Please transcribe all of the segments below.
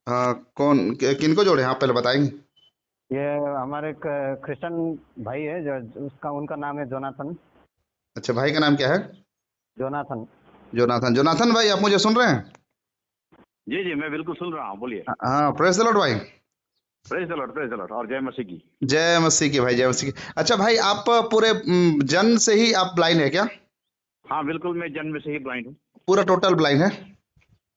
किनको जोड़े हैं आप पहले बताएंगे? ये हमारे एक क्रिश्चियन भाई है जो उसका उनका नाम है जोनाथन। अच्छा, भाई का नाम क्या है? जोनाथन। जोनाथन। जोनाथन भाई, आप मुझे सुन रहे हैं? जी जी, मैं बिल्कुल सुन रहा हूँ, बोलिए। हाँ, प्रेज द लॉर्ड भाई। प्रेज द लॉर्ड और जय मसीह की। जय मसीह की भाई, जय मसीह की। अच्छा भाई, आप पूरे जन्म से ही आप ब्लाइंड है क्या? हाँ बिल्कुल, मैं जन्म से ही ब्लाइंड हूँ। पूरा टोटल ब्लाइंड है?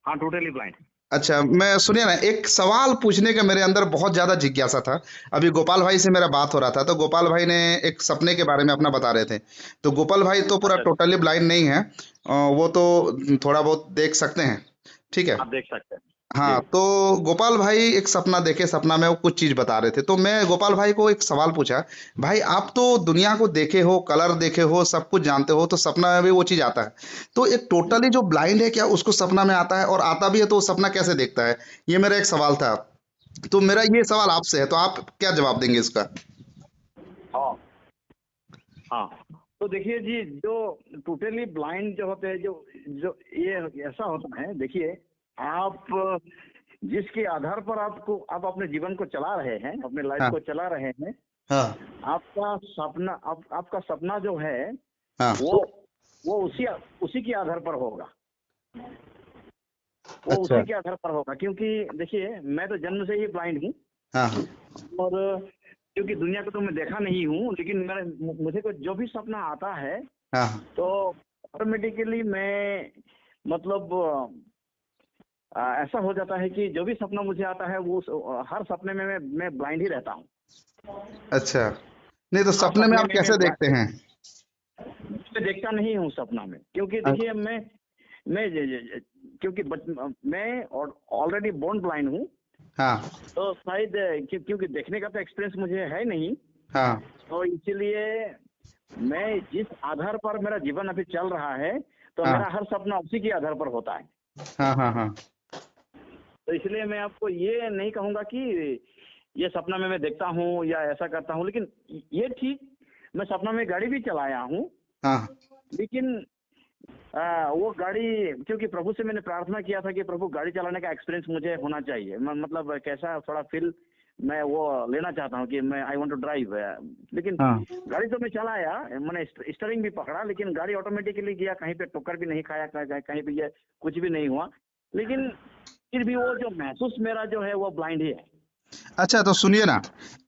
हाँ, टोटली ब्लाइंड। अच्छा, मैं सुनिए ना, एक सवाल पूछने का मेरे अंदर बहुत ज्यादा जिज्ञासा था। अभी गोपाल भाई से मेरा बात हो रहा था, तो गोपाल भाई ने एक सपने के बारे में अपना बता रहे थे। तो गोपाल भाई तो पूरा अच्छा अच्छा। टोटली ब्लाइंड नहीं है। वो तो थोड़ा बहुत देख सकते हैं। ठीक है। आप देख सकते हैं। जी। हाँ, तो गोपाल भाई एक सपना देखे, सपना में वो कुछ चीज बता रहे थे, तो मैं गोपाल भाई को एक सवाल पूछा। भाई, आप तो दुनिया को देखे हो, कलर देखे हो, सब कुछ जानते हो, तो सपना में भी वो चीज आता है। तो एक टोटली जो ब्लाइंड है, क्या उसको सपना में आता है? और आता भी है तो वो सपना कैसे देखता है? ये मेरा एक सवाल था। तो मेरा ये सवाल आपसे है, तो आप क्या जवाब देंगे इसका? हाँ हाँ। तो देखिए जी, जो टोटली ब्लाइंड जो होते हैं, जो जो ये ऐसा होता है, देखिए, आप जिसके आधार पर आप अपने जीवन को चला रहे हैं, अपने लाइफ हाँ। को चला रहे हैं, हाँ। आपका सपना, आपका सपना जो है हाँ। वो वो उसी के आधार पर होगा। वो अच्छा। उसी के आधार पर होगा, क्योंकि देखिए, मैं तो जन्म से ही ब्लाइंड हूँ। हाँ। हाँ। और क्योंकि दुनिया को तो मैं देखा नहीं हूँ, लेकिन मुझे को जो भी सपना आता है, हाँ। तो ऑटोमेटिकली मैं, मतलब, ऐसा हो जाता है कि जो भी सपना मुझे आता है वो हर सपने में मैं ब्लाइंड ही रहता हूँ। अच्छा, नहीं तो हर सपने में सपने आप में कैसे देखते हैं? मैं देखता नहीं हूँ सपना में, क्योंकि देखिए, मैं क्योंकि मैं ऑलरेडी बोर्न ब्लाइंड हूँ। हाँ। तो शायद क्योंकि देखने का तो एक्सपीरियंस मुझे है नहीं, हाँ। तो इसीलिए मैं जिस आधार पर मेरा जीवन अभी चल रहा है, तो हाँ। मेरा हर सपना उसी के आधार पर होता है। हाँ। हाँ। हाँ। तो इसलिए मैं आपको ये नहीं कहूंगा कि ये सपना में मैं देखता हूँ या ऐसा करता हूँ, लेकिन ये ठीक, मैं सपना में गाड़ी भी चलाया हूँ। हाँ। लेकिन वो गाड़ी, क्योंकि प्रभु से मैंने प्रार्थना किया था कि प्रभु, गाड़ी चलाने का एक्सपीरियंस मुझे होना चाहिए, मतलब कैसा थोड़ा फील मैं वो लेना चाहता हूँ कि मैं आई वांट टू ड्राइव। लेकिन हाँ। गाड़ी तो मैं चलाया, मैंने स्टीयरिंग भी पकड़ा, लेकिन गाड़ी ऑटोमेटिकली गया, कहीं पे टक्कर भी नहीं खाया, कहीं पे ये कुछ भी नहीं हुआ। लेकिन फिर भी वो जो महसूस मेरा जो है वो ब्लाइंड ही है। अच्छा, तो सुनिए ना,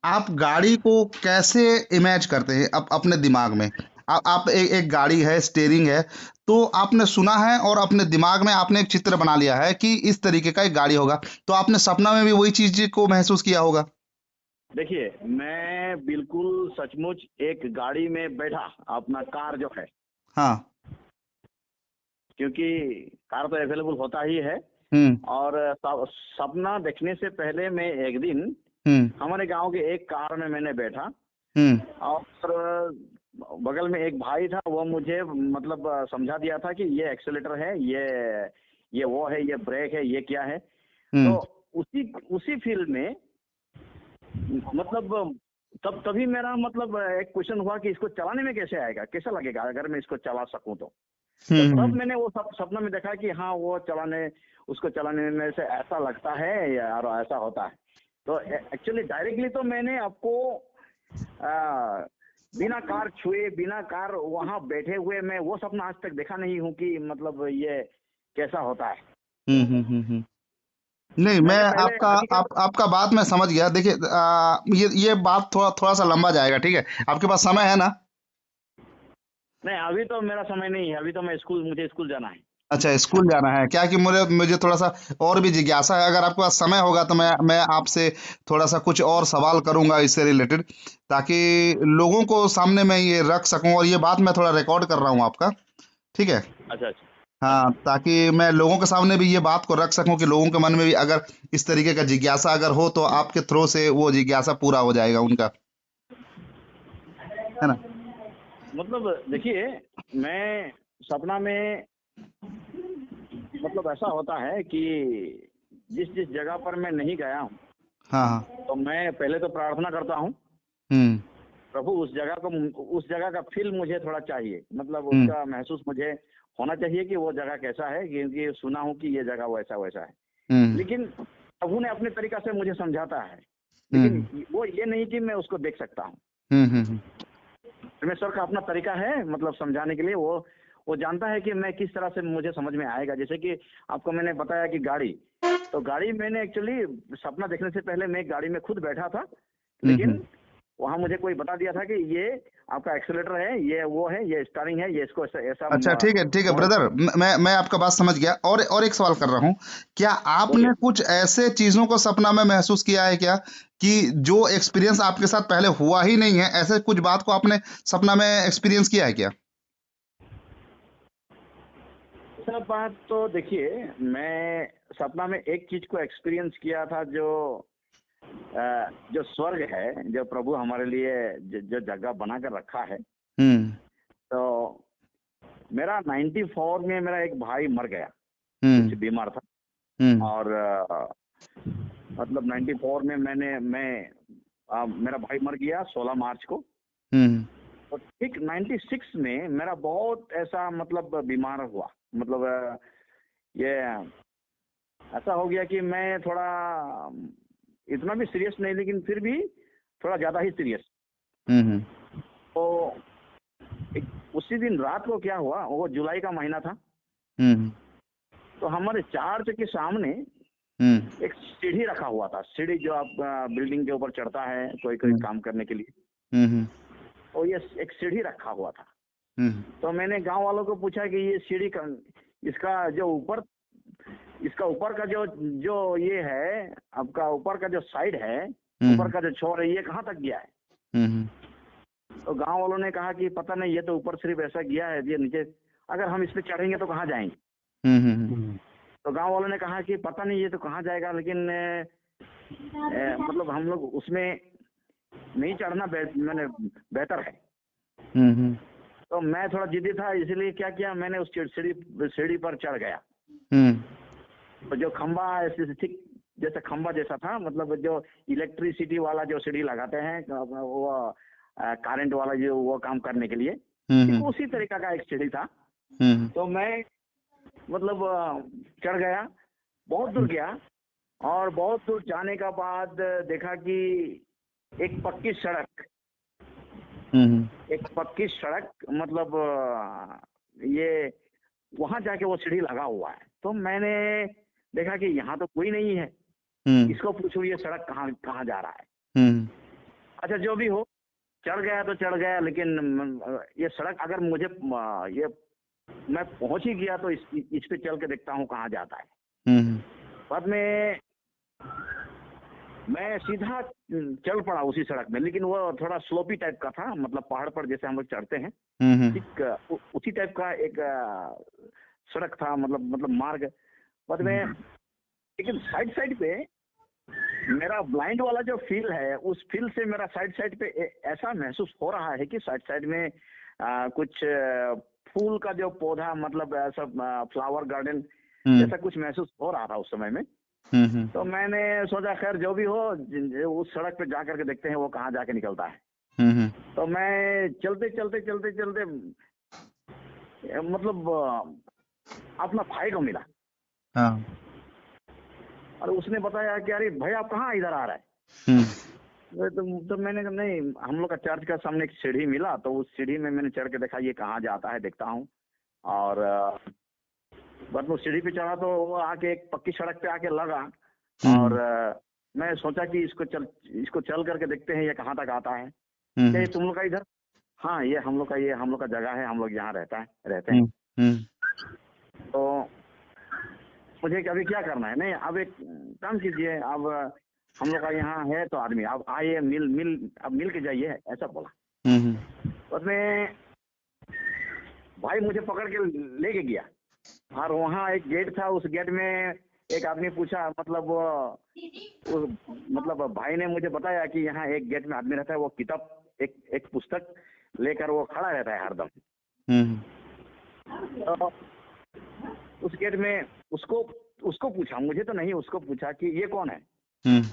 आप गाड़ी को कैसे इमेज करते हैं अपने दिमाग में? आप एक गाड़ी है, स्टेयरिंग है, तो आपने सुना है और अपने दिमाग में आपने एक चित्र बना लिया है कि इस तरीके का एक गाड़ी होगा, तो आपने सपना में भी वही चीज को महसूस किया होगा। देखिए, मैं बिल्कुल सचमुच एक गाड़ी में बैठा, अपना कार जो है, हाँ। क्योंकि कार तो अवेलेबल होता ही है। हम्म। और सपना देखने से पहले मैं एक दिन हम्म। हमारे गांव के एक कार में मैंने बैठा, हम्म। और बगल में एक भाई था, वो मुझे, मतलब, समझा दिया था कि ये एक्सेलेटर है, ये वो है, ये ब्रेक है, ये क्या है। तो हम्म। उसी उसी फील्ड में, मतलब, तभी मेरा, मतलब, एक क्वेश्चन हुआ कि इसको चलाने में कैसे आएगा, कैसा लगेगा अगर मैं इसको चला सकूं तो तब हम्म। मैंने वो सपना में देखा कि हाँ, वो उसको चलाने में से ऐसा लगता है यार, ऐसा होता है। तो एक्चुअली डायरेक्टली तो मैंने आपको आ, बिना कार छुए, बिना कार वहां बैठे हुए, मैं वो सपना आज तक देखा नहीं हूँ कि, मतलब, ये कैसा होता है। हम्म। नहीं, मैं मैंने पहले हकीकत। आपका बात मैं समझ गया। देखिए, ये बात थोड़ा थोड़ा सा लंबा जाएगा, ठीक है? आपके पास समय है ना? नहीं, अभी तो मेरा समय नहीं है, अभी तो मुझे स्कूल जाना है। अच्छा, स्कूल जाना है क्या? कि मुझे मुझे थोड़ा सा और भी जिज्ञासा है। अगर आपके पास समय होगा तो मैं आपसे थोड़ा सा कुछ और सवाल करूंगा इससे रिलेटेड, ताकि लोगों को सामने मैं ये रख सकूं। और ये बात मैं थोड़ा रिकॉर्ड कर रहा हूँ आपका। ठीक है? अच्छा अच्छा हाँ, अच्छा। ताकि मैं लोगों के सामने भी ये बात को रख सकूं कि लोगों के मन में भी अगर इस तरीके का जिज्ञासा अगर हो, तो आपके थ्रो से वो जिज्ञासा पूरा हो जाएगा उनका। है ना? मतलब देखिए, मैं सपना में, मतलब, ऐसा होता है कि जिस जिस जगह पर मैं नहीं गया हूँ, हाँ। हाँ। तो मैं पहले तो प्रार्थना करता हूँ, हम्म। प्रभु, उस जगह का फील मुझे थोड़ा चाहिए, मतलब हम्म। उसका महसूस मुझे होना चाहिए कि वो जगह कैसा है, क्योंकि सुना हूँ कि ये जगह वैसा वैसा है। हम्म। लेकिन प्रभु ने अपने तरीका से मुझे समझाता है, हम्म लेकिन वो ये नहीं कि मैं उसको देख सकता हूँ। हम्म। परमेश्वर का अपना तरीका है, मतलब समझाने के लिए। वो जानता है कि मैं किस तरह से मुझे समझ में आएगा। जैसे कि आपको मैंने बताया कि गाड़ी, तो गाड़ी मैंने एक्चुअली सपना देखने से पहले मैं एक गाड़ी में खुद बैठा था, लेकिन वहां मुझे कोई बता दिया था कि ये आपका एक्सीलेटर है, ये वो है, ये स्टारिंग है, ये इसको ऐसा ऐसा अच्छा, ठीक है मोड़। ब्रदर, मैं आपका बात समझ गया। और एक सवाल कर रहा हूँ, क्या आपने बोलिए। कुछ ऐसे चीजों को सपना में महसूस किया है क्या, कि जो एक्सपीरियंस आपके साथ पहले हुआ ही नहीं है, ऐसे कुछ बात को आपने सपना में एक्सपीरियंस किया है क्या? सब बात तो देखिए, मैं सपना में एक चीज को एक्सपीरियंस किया था, जो स्वर्ग है, जो प्रभु हमारे लिए जो जगह बना कर रखा है। हम्म तो मेरा 94 में मेरा एक भाई मर गया, कुछ हम्म बीमार था। हम्म और मतलब 94 में मेरा भाई मर गया 16 मार्च को। हम्म तो ठीक 96 में मेरा बहुत ऐसा मतलब बीमार हुआ, मतलब ये ऐसा हो गया कि मैं थोड़ा इतना भी सीरियस नहीं, लेकिन फिर भी थोड़ा ज्यादा ही सीरियस। हम्म तो उसी दिन रात को क्या हुआ, वो जुलाई का महीना था। हम्म तो हमारे चर्च के सामने हम्म एक सीढ़ी रखा हुआ था। सीढ़ी जो आप बिल्डिंग के ऊपर चढ़ता है कोई कोई हम्म काम करने के लिए, हम्म तो ये एक सीढ़ी रखा हुआ था। हम्म तो मैंने गांव वालों को पूछा कि ये सीढ़ी का, इसका जो ऊपर, इसका ऊपर का जो जो ये है, आपका ऊपर का जो साइड है, ऊपर का जो छोर है, ये कहाँ तक गया है। हम्म तो गांव वालों ने कहा कि पता नहीं, ये तो ऊपर सिर्फ ऐसा गया है, ये नीचे अगर हम इस पे चढ़ेंगे तो कहाँ जाएंगे। तो गांव वालों ने कहा कि पता नहीं ये तो कहाँ जाएगा, लेकिन मतलब हम लोग उसमें नहीं चढ़ना मैंने बेहतर है। हम्म तो मैं थोड़ा जिद्दी था, इसलिए क्या किया, मैंने उस सीढ़ी सीढ़ी पर चढ़ गया। हम्म तो जो खंबा ऐसे ठीक जैसे खंबा जैसा था, मतलब जो इलेक्ट्रिसिटी वाला जो सीढ़ी लगाते हैं, वो करंट वाला जो वो काम करने के लिए, ठीक उसी तरीका का एक सीढ़ी था। तो मैं मतलब चढ़ गया, बहुत दूर गया, और बहुत दूर जाने का बाद देखा कि एक पक्की सड़क, मतलब ये वहां जाके वो सीढ़ी लगा हुआ है। तो मैंने देखा कि यहाँ तो कोई नहीं है, इसको पूछूं ये सड़क कहाँ कहाँ जा रहा है। अच्छा जो भी हो, चढ़ गया तो चढ़ गया, लेकिन ये सड़क अगर मुझे ये मैं पहुंच ही गया तो इस पे चल के देखता हूँ कहाँ जाता है। बाद में मैं सीधा चल पड़ा उसी सड़क में, लेकिन वो थोड़ा स्लोपी टाइप का था, मतलब पहाड़ पर जैसे हम लोग चढ़ते हैं, ठीक उसी टाइप का एक सड़क था, मतलब मार्ग। बाद में लेकिन साइड साइड पे मेरा ब्लाइंड वाला जो फील है, उस फील से मेरा साइड साइड पे ऐसा महसूस हो रहा है कि साइड साइड में कुछ फूल का जो पौधा, मतलब ऐसा फ्लावर गार्डन जैसा कुछ महसूस हो रहा था उस समय में। तो मैंने सोचा खैर जो भी हो, उस सड़क पे जा करके देखते हैं वो कहाँ जाके निकलता है। तो मैं चलते चलते चलते चलते मतलब अपना भाई को मिला। हाँ। और उसने बताया कि अरे भाई आप कहाँ इधर आ रहा है। तो मैंने कहा नहीं, हम लोग का चर्च का सामने एक सीढ़ी मिला, तो उस सीढ़ी में मैंने चढ़ के देखा ये कहाँ जाता है, देखता हूँ। और बस वो सीढ़ी पे चढ़ा तो वो आके एक पक्की सड़क पे आके लगा। और मैं सोचा कि इसको चल करके देखते हैं ये कहाँ तक आता है। क्या ये तुम लोग का इधर? हाँ ये हम लोग का जगह है, हम लोग यहाँ रहते हैं। तो मुझे अभी क्या करना है, नहीं अब एक काम कीजिए, अब हम लोग का यहाँ है तो आदमी, अब आइए अब मिल के जाइए, ऐसा बोला। उसमें भाई मुझे पकड़ के लेके गया, और वहाँ एक गेट था, उस गेट में एक आदमी पूछा, मतलब भाई ने मुझे बताया कि यहाँ एक गेट में आदमी रहता है, वो किताब एक पुस्तक लेकर वो खड़ा रहता है हरदम। तो उस गेट में उसको पूछा, मुझे तो नहीं, उसको पूछा कि ये कौन है।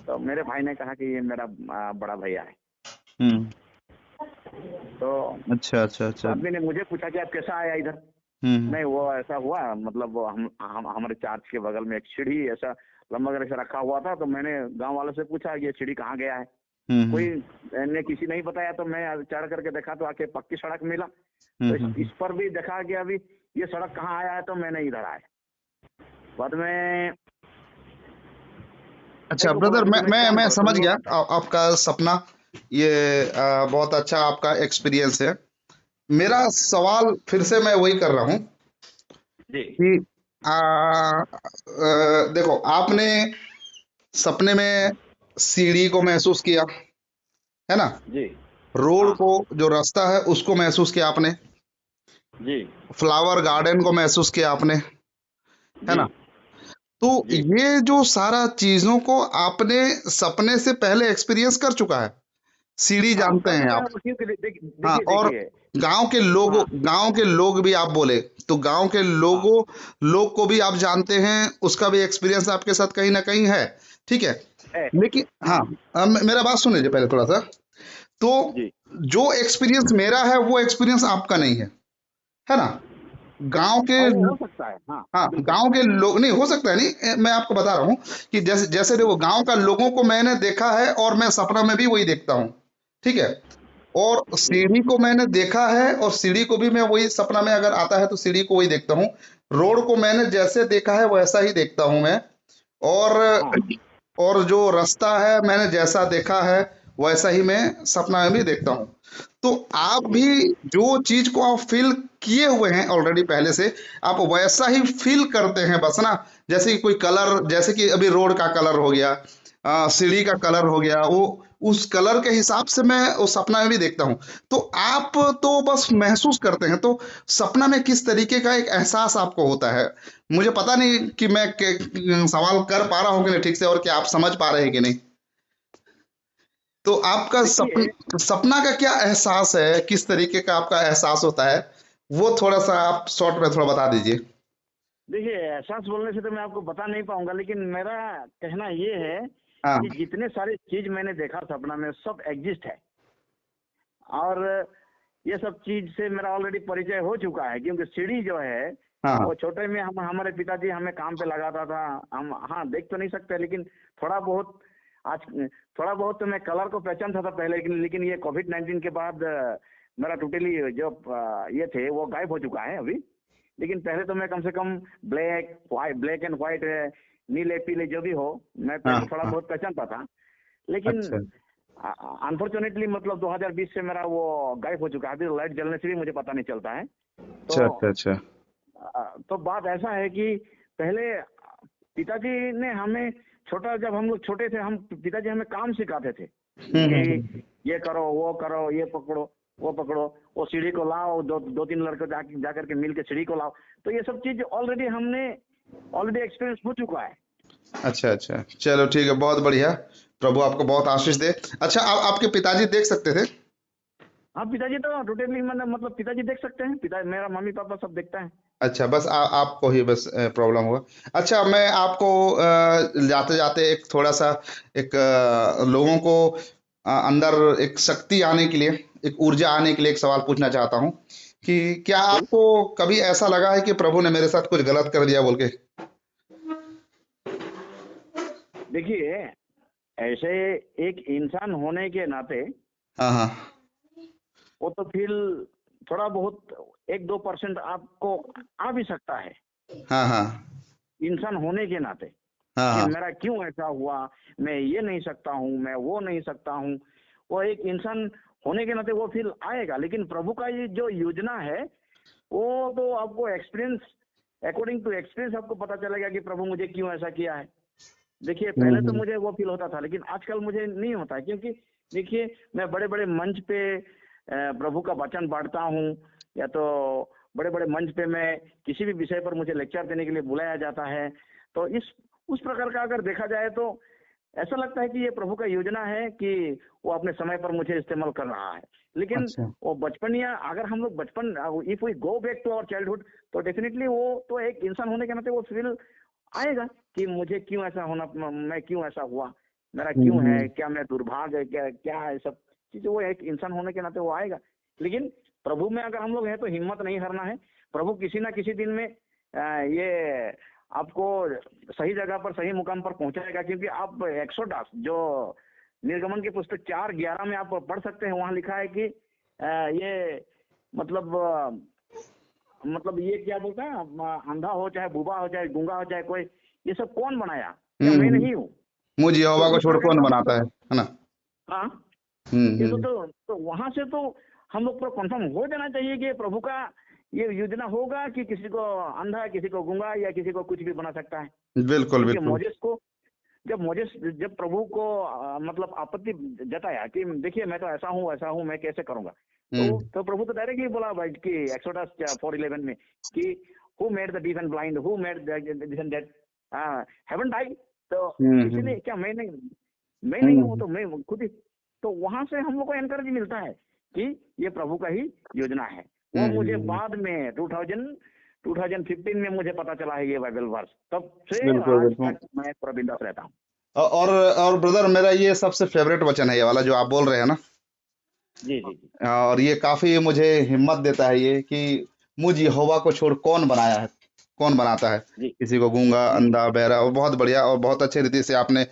तो मेरे भाई ने कहा कि ये मेरा बड़ा भैया है। तो अच्छा। तो आदमी ने मुझे पूछा कि आप कैसा आया इधर। नहीं वो ऐसा हुआ, मतलब हम हमारे चर्च के बगल में एक सीढ़ी ऐसा लंबा करके रखा हुआ था। तो मैंने गांव वालों से पूछा कि ये सीढ़ी कहाँ गया है। कोई ने किसी नहीं बताया, तो मैं चढ़ करके देखा तो आके पक्की सड़क मिला। तो इस पर भी देखा कि अभी ये सड़क कहाँ आया है, तो मैंने इधर आया। बाद में अच्छा को बोला ब्रदर, कि मैं तुम एक मैं काम मैं करो, तुम समझ लोग। गया आपका सपना। ये बहुत अच्छा आपका एक्सपीरियंस है। मेरा सवाल फिर से मैं वही कर रहा हूँ जी कि देखो, आपने सपने में सीढ़ी को महसूस किया, है ना? जी। रोड हाँ को, जो रास्ता है उसको महसूस किया आपने। जी फ्लावर गार्डन को महसूस किया आपने, है जी ना? तो जी। ये जो सारा चीजों को आपने सपने से पहले एक्सपीरियंस कर चुका है। सीढ़ी हाँ जानते कर हैं चुका आप, है, क्योंकि हाँ। देखिए और देखिए। गांव के लोगों, हाँ गांव के लोग भी आप बोले तो गांव के हाँ लोगों, लोग को भी आप जानते हैं, उसका भी एक्सपीरियंस आपके साथ कहीं ना कहीं है, ठीक है। है। लेकिन हाँ, हाँ मेरा बात सुन लीजिए पहले थोड़ा सा। तो जी। जो एक्सपीरियंस मेरा है वो एक्सपीरियंस आपका नहीं है ना? गांव के, हाँ वो हो सकता है, हाँ हाँ, बिल्कुल। गांव के लोग नहीं हो सकता है, नहीं मैं आपको बता रहा हूँ कि जैसे जैसे देखो, गांव का लोगों को मैंने देखा है और मैं सपना में भी वही देखता हूँ, ठीक है। और जी सीढ़ी को मैंने देखा है और सीढ़ी को भी मैं वही सपना में अगर आता है तो सीढ़ी को वही देखता हूँ। रोड को मैंने जैसे देखा है वैसा ही देखता हूँ मैं। और हाँ और जो रास्ता है मैंने जैसा देखा है वैसा ही मैं सपना में भी देखता हूँ। तो आप जी भी जो चीज को आप फील किए हुए हैं ऑलरेडी पहले से, आप वैसा ही फील करते हैं बस ना। जैसे कि कोई कलर, जैसे कि अभी रोड का कलर हो गया, सीढ़ी का कलर हो गया, वो उस कलर के हिसाब से मैं उस सपना में भी देखता हूँ। तो आप तो बस महसूस करते हैं। तो सपना में किस तरीके का एक एहसास आपको होता है? मुझे पता नहीं कि मैं सवाल कर पा रहा हूँ कि नहीं ठीक से, और क्या आप समझ पा रहे हैं कि नहीं। तो आपका देखिए सपना का क्या एहसास है, किस तरीके का आपका एहसास होता है, वो थोड़ा सा आप शॉर्ट में थोड़ा बता दीजिए। देखिए एहसास बोलने से तो मैं आपको बता नहीं पाऊंगा, लेकिन मेरा कहना ये है हाँ कि जितने सारे चीज मैंने देखा सपना में सब एग्जिस्ट है। और ये सब चीज से मेरा ऑलरेडी परिचय हो चुका है, क्योंकि सीढ़ी जो है हाँ। वो छोटे में हम हमारे पिताजी हमें काम पे लगाता था। हम हाँ देख तो नहीं सकते, लेकिन थोड़ा बहुत आज थोड़ा बहुत तो मैं कलर को पहचानता था पहले, लेकिन ये कोविड-19 के बाद मेरा टोटली जो ये थे वो गायब हो चुका है अभी। लेकिन पहले तो मैं कम से कम ब्लैक एंड व्हाइट, नीले पीले जो भी हो, मैं हाँ पहले थोड़ा हाँ। बहुत पहचानता था। लेकिन अच्छा अनफॉर्चुनेटली मतलब 2020 से मेरा वो गायब हो चुका है। अभी लाइट जलने से भी मुझे पता नहीं चलता है। तो अच्छा अच्छा अच्छा। तो बात ऐसा है कि पहले पिताजी ने हमें छोटा, जब हम लोग छोटे थे, हम पिताजी हमें काम सिखाते थे कि ये करो वो करो, ये पकड़ो वो पकड़ो, वो सीढ़ी को लाओ, दो तीन लड़के जा करके मिल के सीढ़ी को लाओ। तो ये सब चीज ऑलरेडी एक्सपीरियंस हो चुका है। अच्छा अच्छा, चलो ठीक है, बहुत बढ़िया। प्रभु आपको बहुत आशीष दे। अच्छा, आपके पिताजी देख सकते थे? हाँ पिताजी तो टोटली मतलब पिताजी देख सकते हैं, पिता मेरा मम्मी पापा सब देखता है। अच्छा, बस आपको ही बस प्रॉब्लम हुआ। अच्छा, मैं आपको जाते जाते एक थोड़ा सा, एक लोगों को अंदर एक शक्ति आने के लिए, एक ऊर्जा आने के लिए एक सवाल पूछना चाहता हूँ कि क्या जी आपको कभी ऐसा लगा है कि प्रभु ने मेरे साथ कुछ गलत कर दिया बोल के? देखिए, ऐसे एक इंसान होने के नाते हाँ हाँ वो तो फिर थोड़ा बहुत 1-2% आपको आ भी सकता है, हाँ हाँ इंसान होने के नाते, हाँ कि हाँ। मेरा क्यों ऐसा हुआ, मैं ये नहीं सकता हूँ, मैं वो नहीं सकता हूँ। वो एक इंसान होने के नाते वो फील आएगा। लेकिन प्रभु का ये जो योजना है वो तो आपको एक्सपीरियंस, अकॉर्डिंग टू एक्सपीरियंस आपको पता चलेगा कि प्रभु मुझे क्यों ऐसा किया है। देखिए पहले तो हम्म। मुझे वो फील होता था, लेकिन आजकल मुझे नहीं होता है, क्योंकि देखिए मैं बड़े बड़े मंच पे प्रभु का वचन बांटता हूँ, या तो बड़े बड़े मंच पे मैं किसी भी विषय पर मुझे लेक्चर देने के लिए बुलाया जाता है। तो इस उस प्रकार का अगर देखा जाए तो ऐसा लगता है कि ये प्रभु का योजना है कि वो अपने समय पर मुझे इस्तेमाल कर रहा है। लेकिन अच्छा। वो बचपनिया, अगर हम लोग बचपन, if we go back to our childhood, तो डेफिनेटली वो तो एक इंसान होने के नाते वो फील आएगा कि मुझे क्यों ऐसा होना, मैं क्यों ऐसा हुआ, मेरा क्यों है, हम्म। क्या मैं दुर्भाग्य है, क्या क्या है, सब चीजें वो एक इंसान होने के नाते वो आएगा। लेकिन प्रभु में अगर हम लोग हैं तो हिम्मत नहीं हारना है। प्रभु किसी ना किसी दिन में ये आपको सही जगह पर सही मुकाम पर पहुंचाएगा, क्योंकि आप एक्सोडस जो निर्गमन की पुस्तक 4:11 में आप पढ़ सकते हैं, वहां लिखा है कि ये मतलब ये क्या बोलता है, अंधा हो चाहे बूबा हो चाहे गूंगा हो चाहे कोई, ये सब कौन बनाया, क्या मैं हम्म। नहीं हूँ? मुझे यहोवा तो को इस छोड़ प्रकार कौन का बनाता है मतलब, है ना? हाँ, ये हम्म। तो वहां से तो हम लोग को कंफर्म हो जाना चाहिए कि प्रभु का ये योजना होगा कि किसी को अंधा, किसी को गूंगा या किसी को कुछ भी बना सकता है। बिल्कुल क्योंकि बिल्कुल। मोजेस को जब प्रभु को मतलब आपत्ति जताया कि देखिए मैं तो ऐसा हूँ, मैं कैसे करूंगा, हम्म। तो प्रभु तो डायरेक्ट ही बोला भाई कि एक्सोडस 4:11 में कि who made the deaf and blind, who made this and that, haven't I. तो हम्म। इसीलिए क्या मैं नहीं हूँ, हम्म। तो मैं खुद ही, तो वहां से हम लोग को एनकरेज मिलता है कि ये प्रभु का ही योजना है। वो मुझे हम्म। बाद में 2015 में मुझे पता चला है ये बाइबल वर्स, तब से बिल्कुल आज बिल्कुल। तक मैं पूरा बिंदास रहता हूँ। और ब्रदर, मेरा ये सबसे फेवरेट वचन है, ये वाला जो आप बोल रहे हैं ना। जी जी जी और ये काफी मुझे हिम्मत देता है, ये कि मुझ यहोवा को छोड़ कौन बनाया है, कौन बनाता है जी किसी को गूंगा जी जी अंधा बहरा। और बहुत बढ़िया और बहुत अच्छे रीति से आपने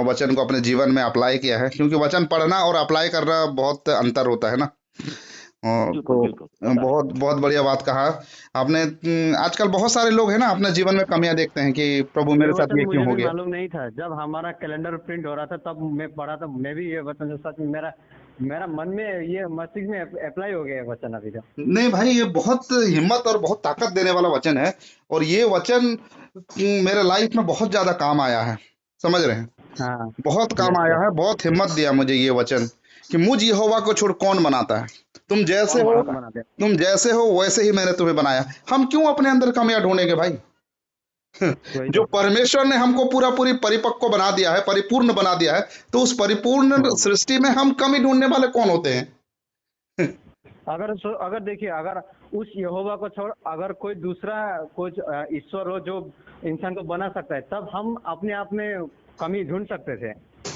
वचन को अपने जीवन में अप्लाई किया है, क्योंकि वचन पढ़ना और अप्लाई करना बहुत अंतर होता है ना। बिल्कुल तो बिल्कुल होता है। बहुत बहुत बढ़िया बात कहा आपने। आजकल बहुत सारे लोग हैं ना, अपने जीवन में कमियां देखते हैं कि प्रभु ये मेरे साथ वचन ये क्यों मुझे हो भी गया। मालूम नहीं था, जब हमारा कैलेंडर प्रिंट हो रहा था तब मैं पढ़ा था, मैं भी ये वचन जो सच में मेरा मेरा मन में ये मस्तिष्क में अप्लाई हो गया है वचन अभी का। नहीं भाई, ये बहुत हिम्मत और बहुत ताकत देने वाला वचन है। और ये वचन मेरे लाइफ में बहुत ज्यादा काम आया है, समझ रहे हैं? हाँ। बहुत काम यस आया यस। है, बहुत हिम्मत दिया मुझे ये वचन कि मुझ यहोवा को छोड़ कौन बनाता है। तुम जैसे कौन हो, बनाता है? बना दे। तुम जैसे हो वैसे ही मैंने तुम्हें बनाया। हम क्यों अपने अंदर कमियां ढूंढेंगे भाई? वही जो तो। परमेश्वर ने हमको पूरा पूरी परिपक्व बना दिया है, परिपूर्ण बना दिया है, तो उस परिपूर्ण हम्म। सृष्टि में हम कमी ढूंढने वाले कौन होते हैं? अगर देखिए, अगर उस यहोवा को छोड़ अगर कोई दूसरा कुछ ईश्वर हो जो इंसान को बना सकता है, तब हम अपने आप में कमी ढूंढ सकते थे।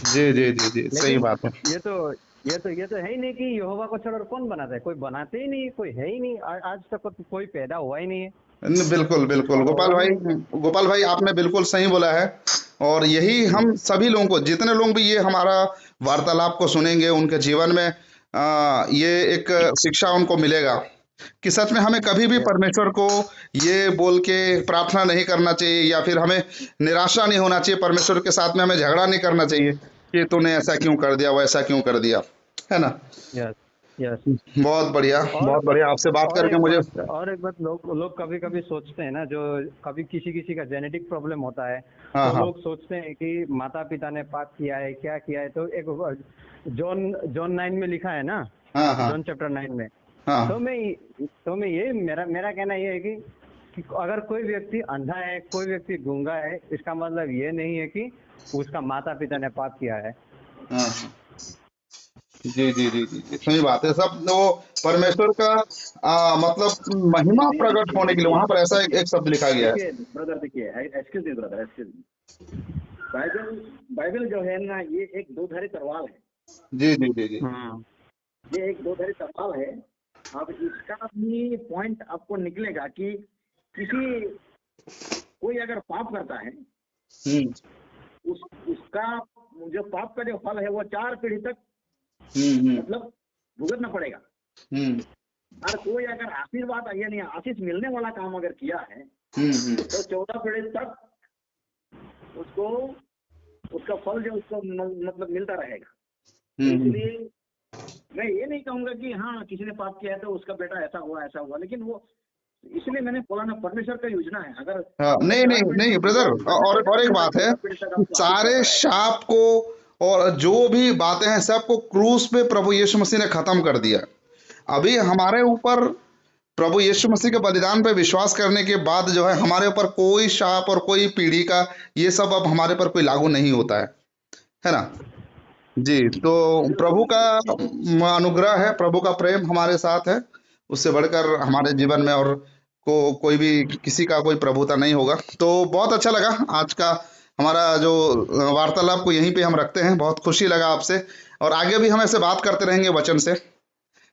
जी जी जी जी, सही लेकिन बात है। ये तो है ही नहीं कि यहोवा को छोड़ और कौन बनाता है, कोई बनाते ही नहीं, कोई है ही नहीं, आज तक तो कोई पैदा हुआ ही नहीं है बिल्कुल बिल्कुल और गोपाल होगा भी भाई, नहीं। गोपाल भाई आपने बिल्कुल सही बोला है। और यही हम्म। हम सभी लोगों को, जितने लोग भी ये हमारा वार्तालाप को सुनेंगे, उनके जीवन में ये एक शिक्षा उनको मिलेगा कि सच में हमें कभी भी Yes. परमेश्वर को ये बोल के प्रार्थना नहीं करना चाहिए, या फिर हमें निराशा नहीं होना चाहिए, परमेश्वर के साथ में हमें झगड़ा नहीं करना चाहिए कि तूने ऐसा क्यों कर दिया, वैसा क्यों कर दिया, है ना? Yes yes. बहुत बढ़िया, और बहुत बढ़िया, आपसे बात करके मुझे। और एक बात, लोग कभी कभी सोचते हैं ना, जो कभी किसी किसी का जेनेटिक प्रॉब्लम होता है, हाँ तो हाँ लोग सोचते हैं कि माता पिता ने पाप किया है, क्या किया है। तो एक जॉन जॉन 9 में लिखा है ना, हाँ हाँ जॉन चैप्टर 9 में। हाँ। तो मैं ये मेरा कहना ये है कि अगर कोई व्यक्ति अंधा है, कोई व्यक्ति गूंगा है, इसका मतलब ये नहीं है कि उसका माता पिता ने पाप किया है। हाँ जी जी जी जी जी, सही बात है। सब वो परमेश्वर का मतलब महिमा प्रकट होने के लिए वहां पर ऐसा एक शब्द लिखा गया है। देखिए ब्रदर, देखिए, excuse me brother, excuse me. Bible Bible जो है ना, ये एक दो-धारी तलवार है। जी जी जी जी। ये एक दो-धारी तलवार है। अब इसका भी पॉइंट आपको निकलेगा कि कोई अगर पाप करता है, उसका जो पाप का जो फल है वो 4 पीढ़ी तक मतलब भुगतना पड़ेगा। और कोई अगर आशीर्वाद यानी आशीष मिलने वाला काम अगर किया है, तो 14 पीढ़ी तक उसको उसका फल जो उसको मतलब मिलता रहेगा। इसलिए मैं ये नहीं कहूंगा कि हाँ किसी ने पाप किया है तो उसका बेटा ऐसा हुआ, लेकिन वो इसलिए मैंने बोला ना, परमेश्वर का योजना है। अगर नहीं नहीं 4 पीढ़ी नहीं तक ब्रदर, वो परमेश्वर और एक का बात है, 14 पीढ़ी तक आपको आशीष सारे करता रहेगा। शाप को और जो भी बातें हैं सबको क्रूस पे प्रभु यीशु मसीह ने खत्म कर दिया। अभी हमारे ऊपर प्रभु यीशु मसीह के बलिदान पे विश्वास करने के बाद जो है, हमारे ऊपर कोई शाप और कोई पीढ़ी का ये सब अब हमारे पर कोई लागू नहीं होता है ना? जी, तो प्रभु का अनुग्रह है, प्रभु का प्रेम हमारे साथ है। उससे बढ़कर हमारे जीवन में और कोई भी किसी का कोई प्रभुता नहीं होगा। तो बहुत अच्छा लगा आज का हमारा जो वार्तालाप को यहीं पे हम रखते हैं। बहुत खुशी लगा आपसे, और आगे भी हम ऐसे बात करते रहेंगे वचन से।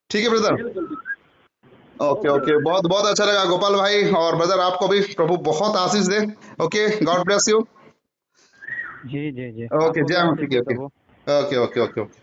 ठीक है ब्रदर? ओके ओके, बहुत बहुत अच्छा लगा गोपाल भाई। और ब्रदर आपको भी प्रभु बहुत आशीष दे। Okay, God bless you. जी जी जी, ओके, आपको भी जय माता आशीष की। दे ओके प्रभु। Okay okay okay okay.